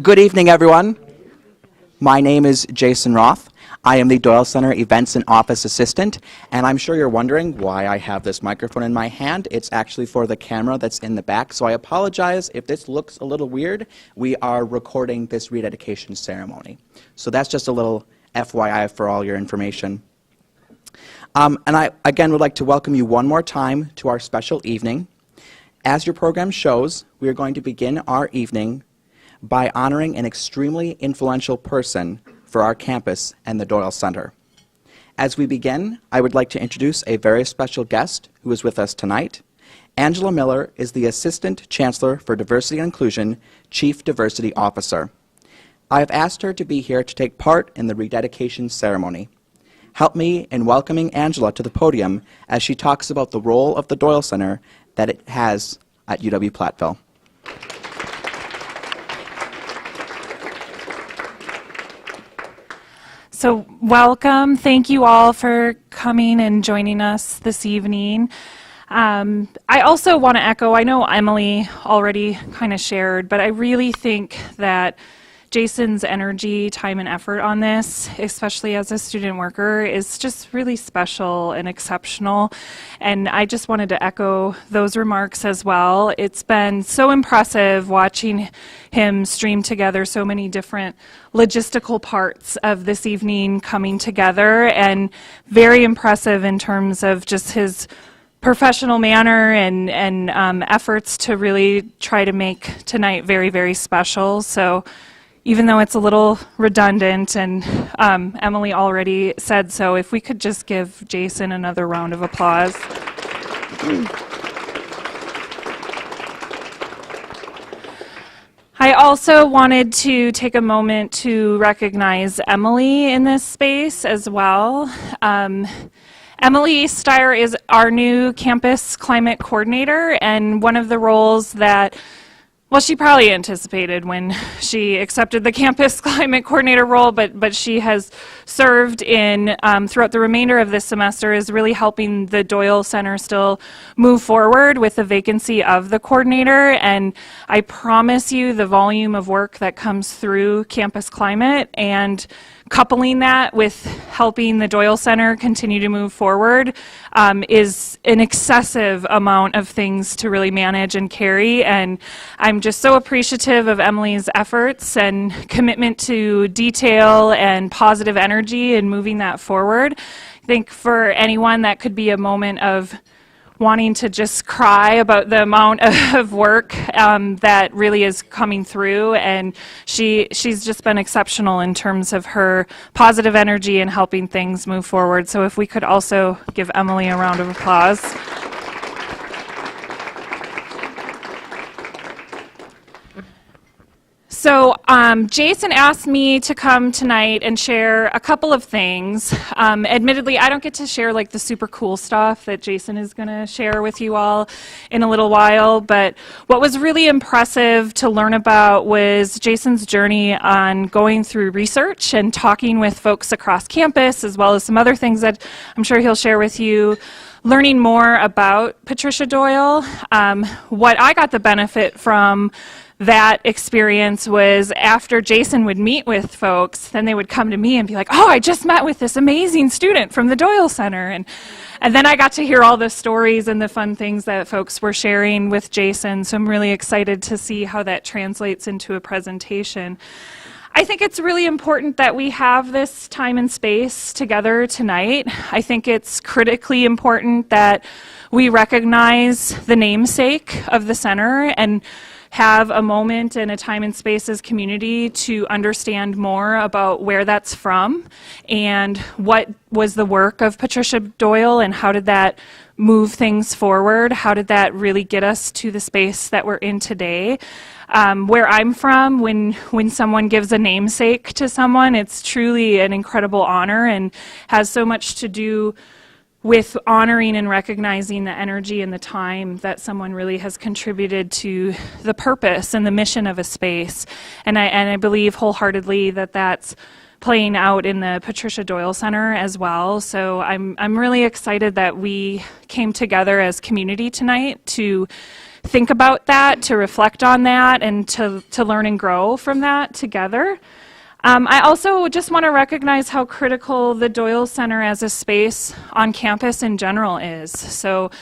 Good evening, everyone. My name is Jason Roth. I am the Doyle Center Events and Office Assistant, and I'm sure you're wondering why I have this microphone in my hand. It's actually for the camera that's in the back, so I apologize if this looks a little weird. We are recording this rededication ceremony. So that's just a little FYI for all your information. And I, again, would like to welcome you one more time to our special evening. As your program shows, we are going to begin our evening by honoring an extremely influential person for our campus and the Doyle Center. As we begin, I would like to introduce a very special guest who is with us tonight. Angela Miller is the Assistant Chancellor for Diversity and Inclusion, Chief Diversity Officer. I have asked her to be here to take part in the rededication ceremony. Help me in welcoming Angela to the podium as she talks about the role of the Doyle Center that it has at UW-Platteville. So welcome. Thank you all for coming and joining us this evening. I also want to echo, I know Emily already kind of shared, but I really think that Jason's energy, time, and effort on this, especially as a student worker, is just really special and exceptional. And I just wanted to echo those remarks as well. It's been so impressive watching him stream together so many different logistical parts of this evening coming together, and very impressive in terms of just his professional manner and efforts to really try to make tonight very, very special. So even though it's a little redundant, and Emily already said so, if we could just give Jason another round of applause. I also wanted to take a moment to recognize Emily in this space as well. Emily Steyer is our new campus climate coordinator, and one of the roles that, well, she probably anticipated when she accepted the campus climate coordinator role, but she has served in throughout the remainder of this semester is really helping the Doyle Center still move forward with the vacancy of the coordinator. And I promise you the volume of work that comes through campus climate and coupling that with helping the Doyle Center continue to move forward is an excessive amount of things to really manage and carry. And I'm just so appreciative of Emily's efforts and commitment to detail and positive energy and moving that forward. I think for anyone that could be a moment of wanting to just cry about the amount of work that really is coming through, and she's just been exceptional in terms of her positive energy and helping things move forward. So if we could also give Emily a round of applause. So Jason asked me to come tonight and share a couple of things. Admittedly, I don't get to share like the super cool stuff that Jason is going to share with you all in a little while, but what was really impressive to learn about was Jason's journey on going through research and talking with folks across campus, as well as some other things that I'm sure he'll share with you, learning more about Patricia Doyle. What I got the benefit from that experience was after Jason would meet with folks, then they would come to me and be like, oh, I just met with this amazing student from the Doyle Center. And then I got to hear all the stories and the fun things that folks were sharing with Jason. So I'm really excited to see how that translates into a presentation. I think it's really important that we have this time and space together tonight. I think it's critically important that we recognize the namesake of the center and have a moment and a time and space as community to understand more about where that's from and what was the work of Patricia Doyle and how did that move things forward, how did that really get us to the space that we're in today. Where I'm from, when someone gives a namesake to someone, it's truly an incredible honor and has so much to do with honoring and recognizing the energy and the time that someone really has contributed to the purpose and the mission of a space. And I believe wholeheartedly that that's playing out in the Patricia Doyle Center as well. So I'm really excited that we came together as community tonight to think about that, to reflect on that, and to learn and grow from that together. I also just want to recognize how critical the Doyle Center as a space on campus in general is. So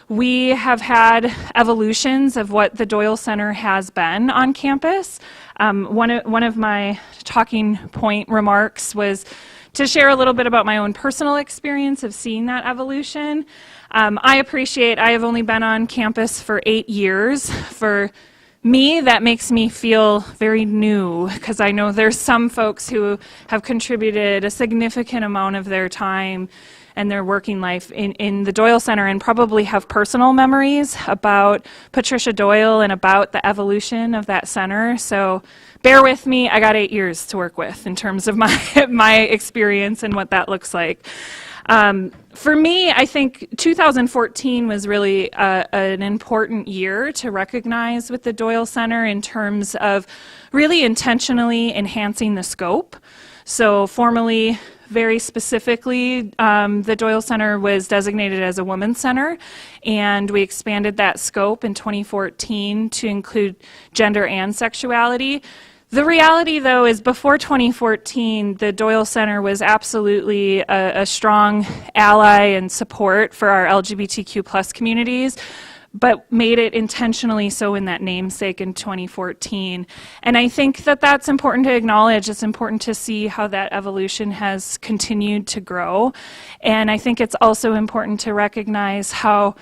we have had evolutions of what the Doyle Center has been on campus. One of my talking point remarks was to share a little bit about my own personal experience of seeing that evolution. I have only been on campus for 8 years. For me, that makes me feel very new, because I know there's some folks who have contributed a significant amount of their time and their working life in the Doyle Center, and probably have personal memories about Patricia Doyle and about the evolution of that center. So bear with me, I got 8 years to work with in terms of my experience and what that looks like. For me, I think 2014 was really an important year to recognize with the Doyle Center in terms of really intentionally enhancing the scope. So formally, very specifically, the Doyle Center was designated as a women's center, and we expanded that scope in 2014 to include gender and sexuality. The reality, though, is before 2014, the Doyle Center was absolutely a strong ally and support for our LGBTQ+ communities, but made it intentionally so in that namesake in 2014. And I think that that's important to acknowledge. It's important to see how that evolution has continued to grow. And I think it's also important to recognize how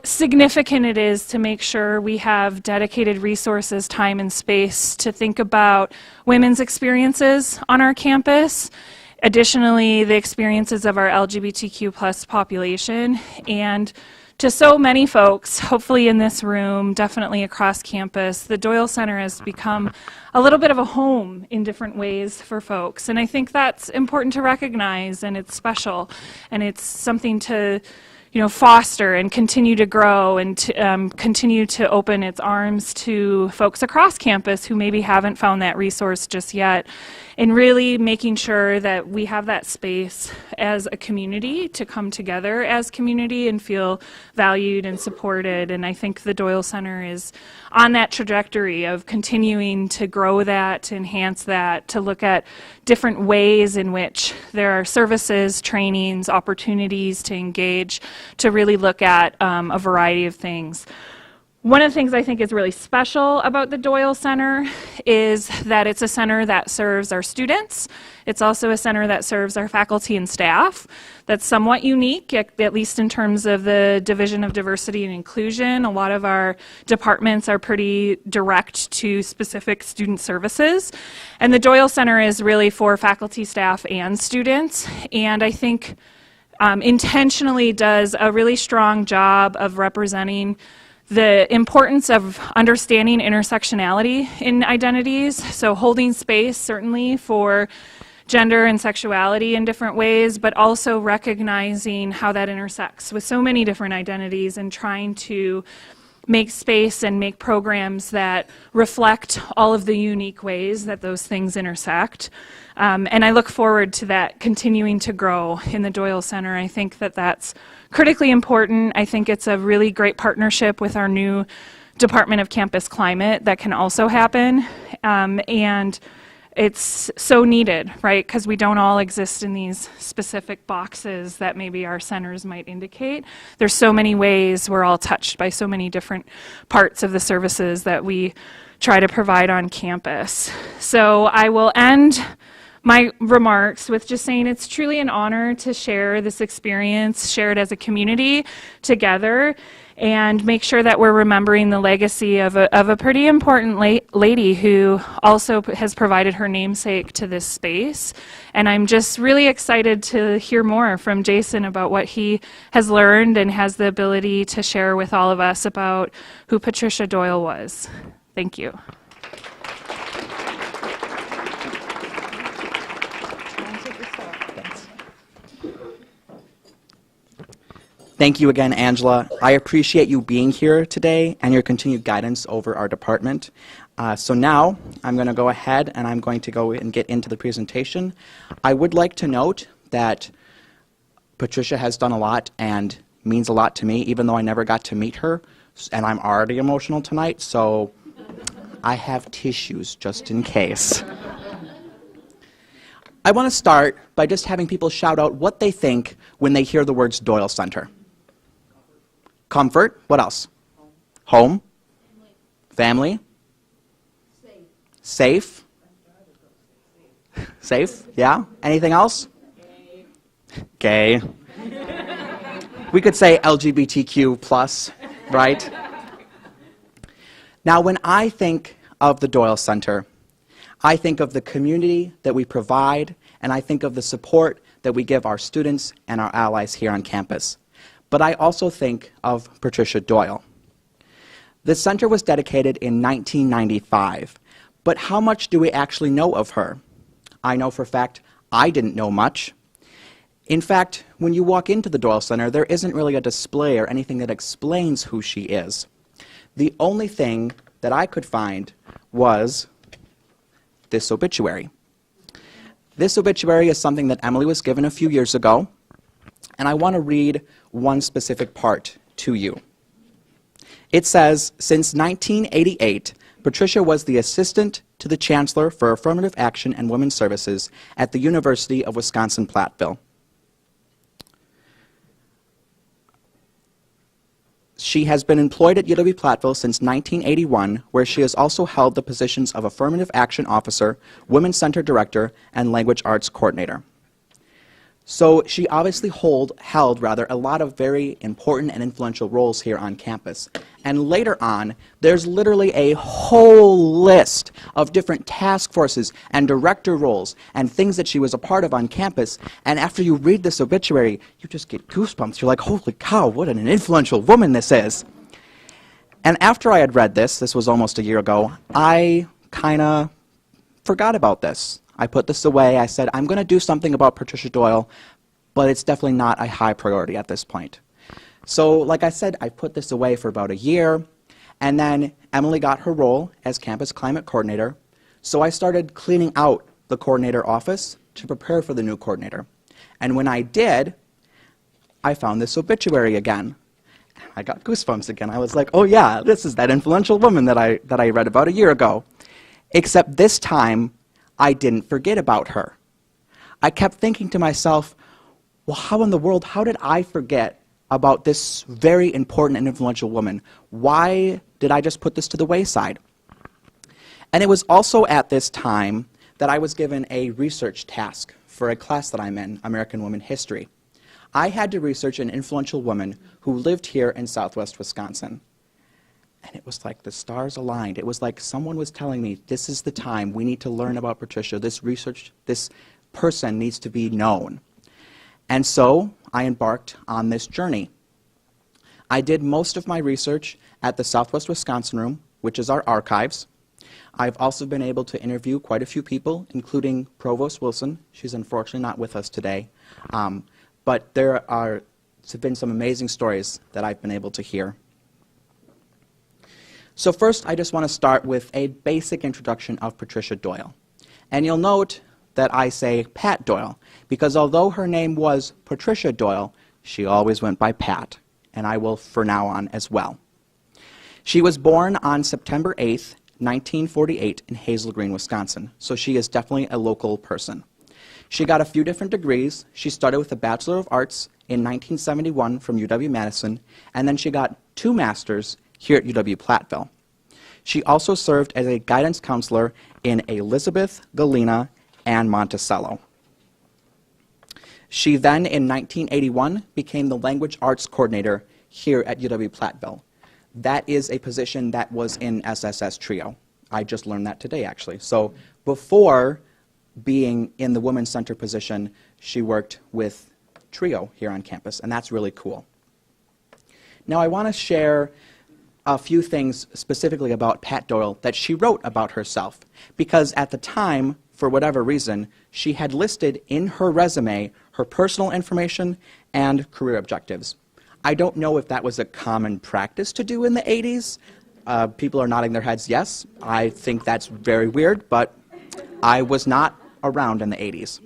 significant it is to make sure we have dedicated resources, time, and space to think about women's experiences on our campus, additionally the experiences of our LGBTQ+ population, and to so many folks, hopefully in this room, definitely across campus, the Doyle Center has become a little bit of a home in different ways for folks. And I think that's important to recognize, and it's special, and it's something to foster and continue to grow, and to continue to open its arms to folks across campus who maybe haven't found that resource just yet, and really making sure that we have that space as a community to come together as community and feel valued and supported. And I think the Doyle Center is on that trajectory of continuing to grow that, to enhance that, to look at different ways in which there are services, trainings, opportunities to engage, to really look at a variety of things. One of the things I think is really special about the Doyle Center is that it's a center that serves our students. It's also a center that serves our faculty and staff. That's somewhat unique, at least in terms of the Division of Diversity and Inclusion. A lot of our departments are pretty direct to specific student services. And the Doyle Center is really for faculty, staff, and students. And I think intentionally does a really strong job of representing the importance of understanding intersectionality in identities, so holding space certainly for gender and sexuality in different ways, but also recognizing how that intersects with so many different identities, and trying to make space and make programs that reflect all of the unique ways that those things intersect. And I look forward to that continuing to grow in the Doyle Center. I think that that's critically important. I think it's a really great partnership with our new Department of Campus Climate that can also happen. And it's so needed, right? Because we don't all exist in these specific boxes that maybe our centers might indicate. There's so many ways we're all touched by so many different parts of the services that we try to provide on campus. So I will end my remarks with just saying it's truly an honor to share this experience, share it as a community together, and make sure that we're remembering the legacy of a pretty important lady who also has provided her namesake to this space. And I'm just really excited to hear more from Jason about what he has learned and has the ability to share with all of us about who Patricia Doyle was. Thank you. Thank you again, Angela. I appreciate you being here today and your continued guidance over our department. So now I'm going to go ahead and I'm going to go and get into the presentation. I would like to note that Patricia has done a lot and means a lot to me, even though I never got to meet her, and I'm already emotional tonight, so I have tissues just in case. I want to start by just having people shout out what they think when they hear the words Doyle Center. Comfort. What else? Home. Family. Safe. Safe, yeah. Anything else? Gay. We could say LGBTQ plus, right? Now, when I think of the Doyle Center, I think of the community that we provide, and I think of the support that we give our students and our allies here on campus. But I also think of Patricia Doyle. The center was dedicated in 1995. But how much do we actually know of her? I know for a fact I didn't know much. In fact, when you walk into the Doyle Center, there isn't really a display or anything that explains who she is. The only thing that I could find was this obituary. This obituary is something that Emily was given a few years ago, and I want to read one specific part to you. It says, since 1988, Patricia was the assistant to the Chancellor for Affirmative Action and Women's Services at the University of Wisconsin-Platteville. She has been employed at UW-Platteville since 1981, where she has also held the positions of Affirmative Action Officer, Women's Center Director, and Language Arts Coordinator. So she obviously held a lot of very important and influential roles here on campus. And later on, there's literally a whole list of different task forces and director roles and things that she was a part of on campus. And after you read this obituary, you just get goosebumps. You're like, holy cow, what an influential woman this is. And after I had read this was almost a year ago, I kind of forgot about this. I put this away. I said, I'm going to do something about Patricia Doyle, but it's definitely not a high priority at this point. So, like I said, I put this away for about a year, and then Emily got her role as Campus Climate Coordinator, so I started cleaning out the coordinator office to prepare for the new coordinator. And when I did, I found this obituary again. I got goosebumps again. I was like, oh yeah, this is that influential woman that I read about a year ago. Except this time, I didn't forget about her. I kept thinking to myself, well, how in the world, how did I forget about this very important and influential woman? Why did I just put this to the wayside? And it was also at this time that I was given a research task for a class that I'm in, American Women History. I had to research an influential woman who lived here in southwest Wisconsin. And it was like the stars aligned. It was like someone was telling me, this is the time, we need to learn about Patricia. This person needs to be known. And so I embarked on this journey. I did most of my research at the Southwest Wisconsin Room, which is our archives. I've also been able to interview quite a few people, including Provost Wilson. She's unfortunately not with us today. But there have been some amazing stories that I've been able to hear. So first, I just want to start with a basic introduction of Patricia Doyle. And you'll note that I say Pat Doyle, because although her name was Patricia Doyle, she always went by Pat, and I will for now on as well. She was born on September 8th, 1948 in Hazel Green, Wisconsin, so she is definitely a local person. She got a few different degrees. She started with a Bachelor of Arts in 1971 from UW-Madison, and then she got 2 masters here at UW-Platteville. She also served as a guidance counselor in Elizabeth, Galena, and Monticello. She then, in 1981, became the Language Arts Coordinator here at UW-Platteville. That is a position that was in SSS Trio. I just learned that today, actually. So before being in the Women's Center position, she worked with Trio here on campus, and that's really cool. Now, I want to share a few things specifically about Pat Doyle that she wrote about herself, because at the time, for whatever reason, she had listed in her resume her personal information and career objectives. I don't know if that was a common practice to do in the 80s. People are nodding their heads yes. I think that's very weird, but I was not around in the 80s.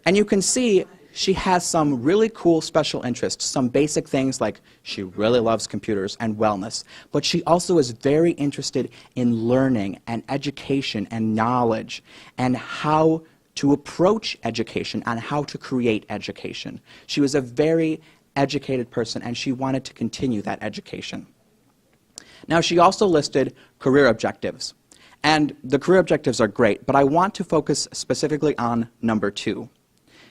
And you can see she has some really cool special interests, some basic things like she really loves computers and wellness, but she also is very interested in learning and education and knowledge and how to approach education and how to create education. She was a very educated person and she wanted to continue that education. Now, she also listed career objectives. And the career objectives are great, but I want to focus specifically on number 2.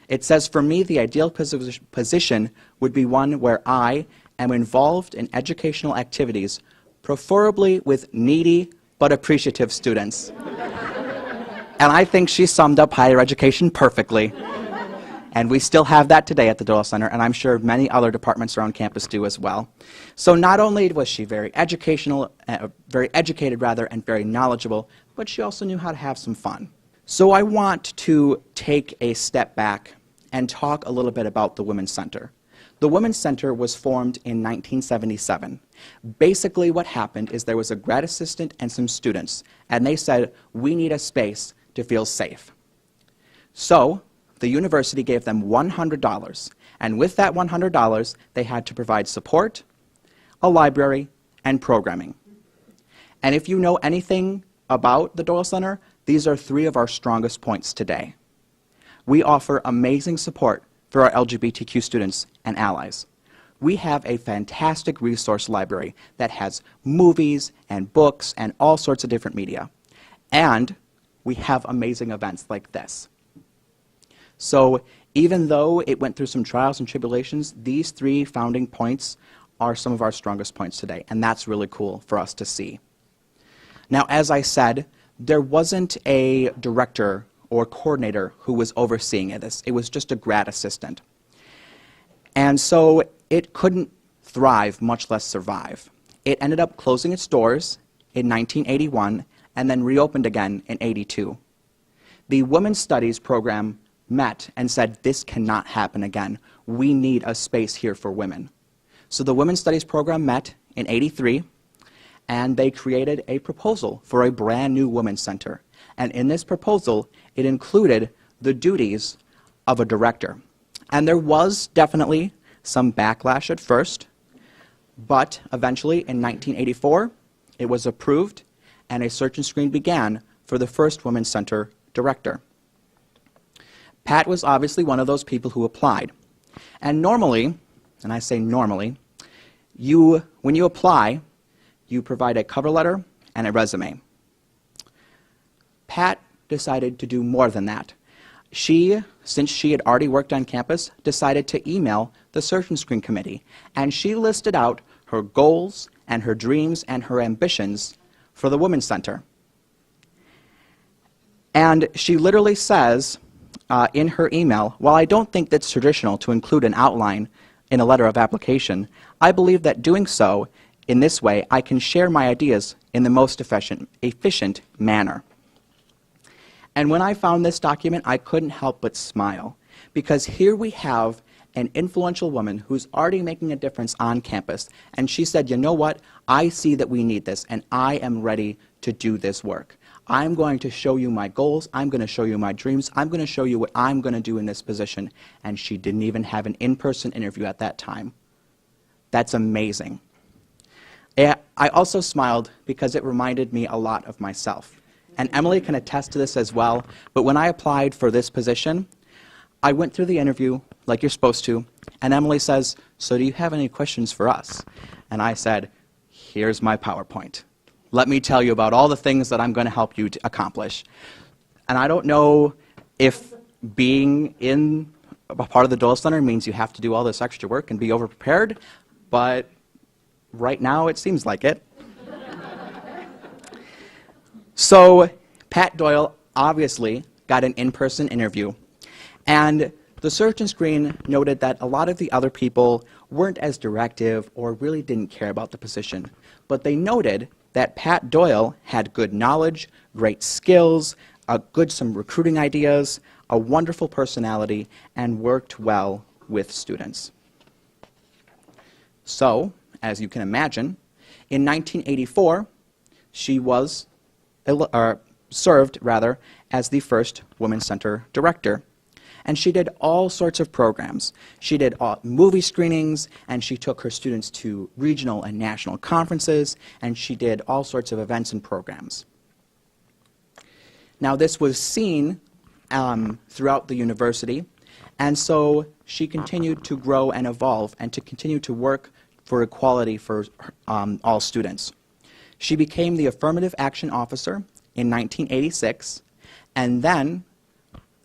It says, for me, the ideal position would be one where I am involved in educational activities, preferably with needy but appreciative students. And I think she summed up higher education perfectly. And we still have that today at the Doyle Center, and I'm sure many other departments around campus do as well. So not only was she very educated rather, and very knowledgeable, but she also knew how to have some fun. So I want to take a step back and talk a little bit about the Women's Center. The Women's Center was formed in 1977. Basically what happened is there was a grad assistant and some students, and they said, we need a space to feel safe. So the university gave them $100, and with that $100, they had to provide support, a library, and programming. And if you know anything about the Doyle Center, these are 3 of our strongest points today. We offer amazing support for our LGBTQ students and allies. We have a fantastic resource library that has movies and books and all sorts of different media. And we have amazing events like this. So even though it went through some trials and tribulations, these 3 founding points are some of our strongest points today, and that's really cool for us to see. Now, as I said, there wasn't a director or coordinator who was overseeing this. It was just a grad assistant. And so it couldn't thrive, much less survive. It ended up closing its doors in 1981 and then reopened again in 82. The Women's Studies program met and said, this cannot happen again. We need a space here for women. So the Women's Studies program met in 83, and they created a proposal for a brand new Women's Center. And in this proposal, it included the duties of a director. And there was definitely some backlash at first, but eventually in 1984, it was approved, and a search and screen began for the first Women's Center director. Pat was obviously one of those people who applied. And normally, and I say normally, when you apply, you provide a cover letter and a resume. Pat decided to do more than that. Since she had already worked on campus, decided to email the Search and Screen Committee, and she listed out her goals and her dreams and her ambitions for the Women's Center. And she literally says in her email, while I don't think that's traditional to include an outline in a letter of application, I believe that doing so in this way, I can share my ideas in the most efficient manner. And when I found this document, I couldn't help but smile, because here we have an influential woman who's already making a difference on campus, and she said, you know what, I see that we need this, and I am ready to do this work. I'm going to show you my goals, I'm going to show you my dreams, I'm going to show you what I'm going to do in this position. And she didn't even have an in-person interview at that time. That's amazing. I also smiled because it reminded me a lot of myself. And Emily can attest to this as well, but when I applied for this position, I went through the interview like you're supposed to, and Emily says, so do you have any questions for us? And I said, here's my PowerPoint. Let me tell you about all the things that I'm going to help you to accomplish. And I don't know if being in a part of the Doyle Center means you have to do all this extra work and be overprepared, but right now it seems like it. So Pat Doyle obviously got an in-person interview, and the Search and Screen noted that a lot of the other people weren't as directive or really didn't care about the position, but they noted that Pat Doyle had good knowledge, great skills, some recruiting ideas, a wonderful personality, and worked well with students. So, as you can imagine, In 1984, she was served as the first Women's Center director. And she did all sorts of programs. She did movie screenings, and she took her students to regional and national conferences, and she did all sorts of events and programs. Now, this was seen throughout the university, and so she continued to grow and evolve and to continue to work for equality for all students. She became the Affirmative Action Officer in 1986, and then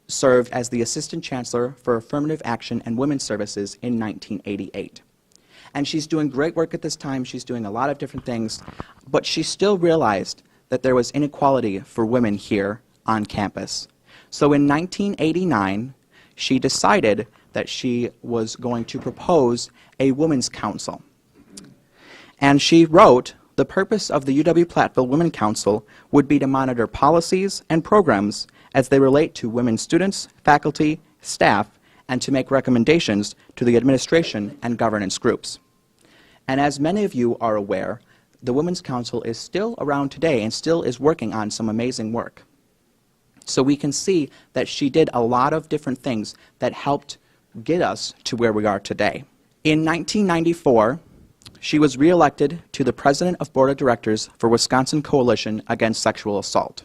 served as the Assistant Chancellor for Affirmative Action and Women's Services in 1988. And she's doing great work at this time. She's doing a lot of different things, but she still realized that there was inequality for women here on campus. So in 1989, she decided that she was going to propose a women's council. And she wrote, "The purpose of the UW-Platteville Women Council would be to monitor policies and programs as they relate to women students, faculty, staff, and to make recommendations to the administration and governance groups." And as many of you are aware, the Women's Council is still around today and still is working on some amazing work. So we can see that she did a lot of different things that helped get us to where we are today. In 1994, she was reelected to the President of Board of Directors for Wisconsin Coalition Against Sexual Assault.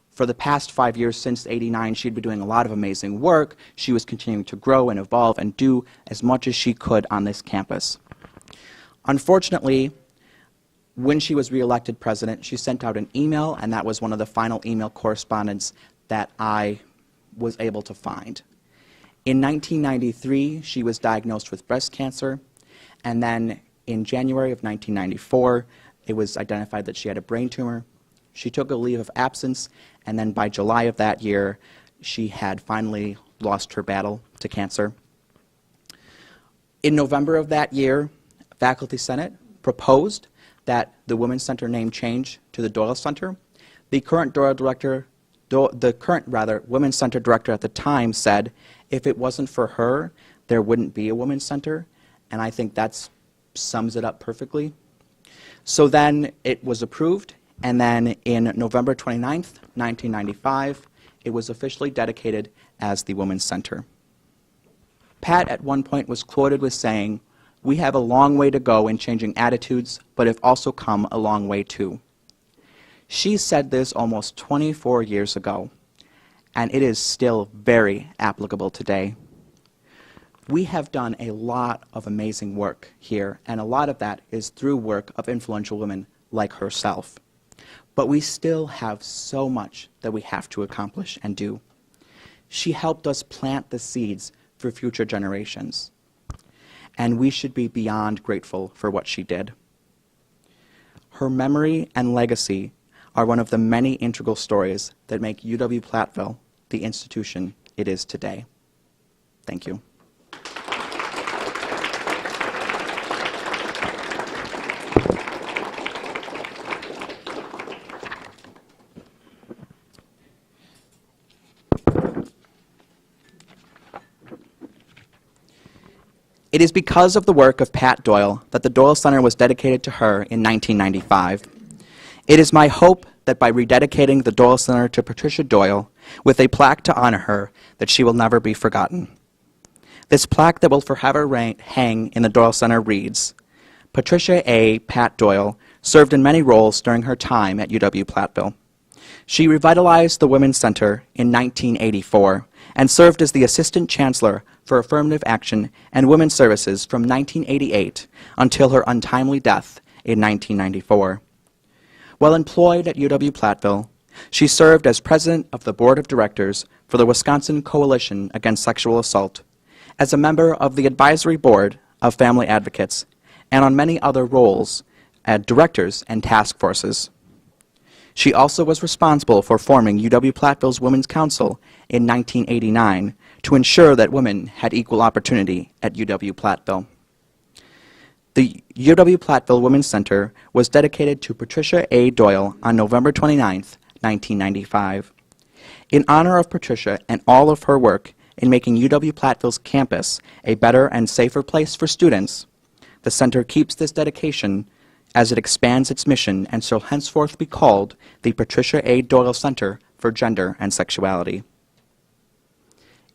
For the past 5 years since '89, she'd been doing a lot of amazing work. She was continuing to grow and evolve and do as much as she could on this campus. Unfortunately, when she was reelected president, she sent out an email, and that was one of the final email correspondence that I was able to find. In 1993, she was diagnosed with breast cancer, and then in January of 1994, it was identified that she had a brain tumor. She took a leave of absence, and then by July of that year, she had finally lost her battle to cancer. In November of that year, Faculty Senate proposed that the Women's Center name change to the Doyle Center. The current Women's Center director at the time said if it wasn't for her, there wouldn't be a Women's Center, and I think that sums it up perfectly. So then it was approved, and then in November 29th, 1995, it was officially dedicated as the Women's Center. Pat at one point was quoted with saying, "We have a long way to go in changing attitudes, but have also come a long way too." She said this almost 24 years ago, and it is still very applicable today. We have done a lot of amazing work here, and a lot of that is through work of influential women like herself. But we still have so much that we have to accomplish and do. She helped us plant the seeds for future generations, and we should be beyond grateful for what she did. Her memory and legacy are one of the many integral stories that make UW-Platteville the institution it is today. Thank you. It is because of the work of Pat Doyle that the Doyle Center was dedicated to her in 1995. It is my hope that by rededicating the Doyle Center to Patricia Doyle with a plaque to honor her, that she will never be forgotten. This plaque that will forever hang in the Doyle Center reads, "Patricia A. Pat Doyle served in many roles during her time at UW-Platteville. She revitalized the Women's Center in 1984 and served as the Assistant Chancellor for Affirmative Action and Women's Services from 1988 until her untimely death in 1994. While employed at UW-Platteville, she served as President of the Board of Directors for the Wisconsin Coalition Against Sexual Assault, as a member of the Advisory Board of Family Advocates, and on many other roles as directors and task forces. She also was responsible for forming UW-Platteville's Women's Council in 1989 to ensure that women had equal opportunity at UW-Platteville. The UW-Platteville Women's Center was dedicated to Patricia A. Doyle on November 29, 1995. In honor of Patricia and all of her work in making UW-Platteville's campus a better and safer place for students, the center keeps this dedication as it expands its mission and shall henceforth be called the Patricia A. Doyle Center for Gender and Sexuality.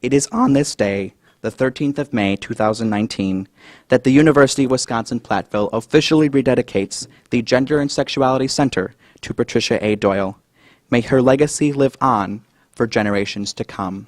It is on this day, the 13th of May, 2019, that the University of Wisconsin-Platteville officially rededicates the Gender and Sexuality Center to Patricia A. Doyle. May her legacy live on for generations to come.